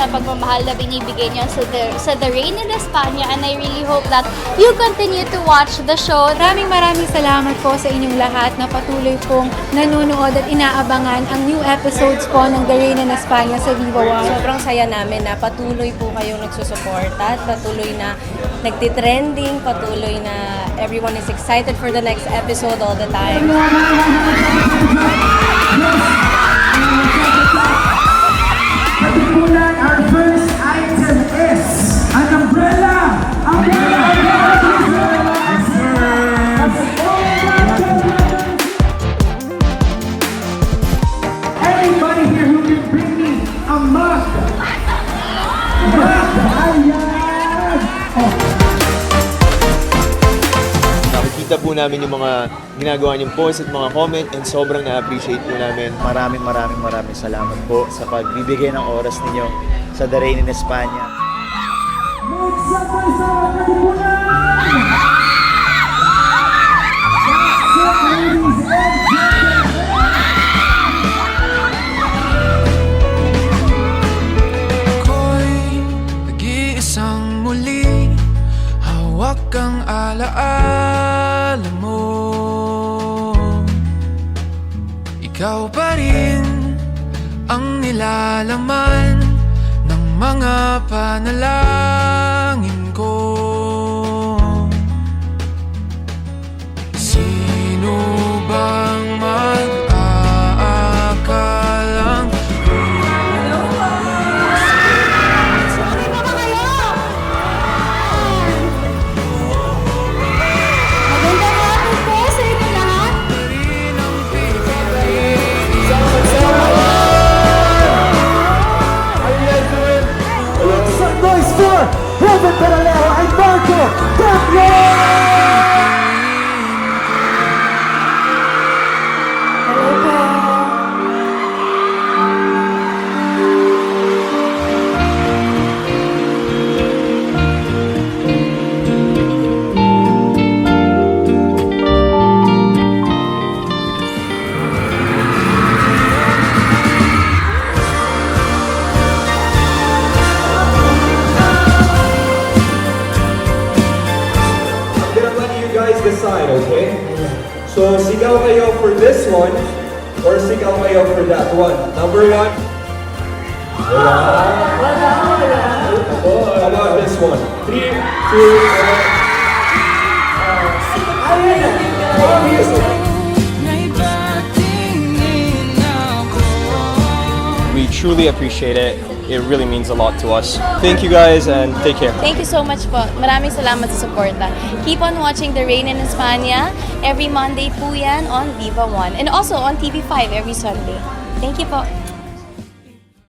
pagmamahal na binibigay niyo sa The Rain in España, and I really hope that you continue to watch the show. Maraming salamat po sa inyong lahat na patuloy pong nanonood at inaabangan ang new episodes po ng The Rain in España sa Viva. Sobrang saya namin na patuloy po kayong nagsusuporta at patuloy na nagtitrending, patuloy na everyone is excited for the next episode all the time. Katipunan, our first item is an umbrella! Anybody here who can bring me a mug? Nakikita po namin yung mga ginagawa niyong post at mga comment, and sobrang na-appreciate po namin. Maraming salamat po sa pagbibigay ng oras ninyo sa The Rain in España. Magsabay-sabay Katipunan! Ako'y nag-iisang muli, hawak ang alaala mo. Ikaw pa rin ang nilalaman ng mga panalangin ko. Sino bang mag-aakalang Magandang hapon po sa inyo lahat. rin ang pinili? Some noise for Robert Paralelo and Marco Tapio! I'm gonna let you guys decide, okay? So, sigaw kayo for this one, or sigaw kayo for that one. Number one. Wala. How about this one? 3, 2, 1. Obviously. We truly appreciate it. It really means a lot to us. Thank you guys and take care. Thank you so much po. Maraming salamat sa suporta. Keep on watching The Rain in España. Every Monday po yan on Viva 1. And also on TV5 every Sunday. Thank you po.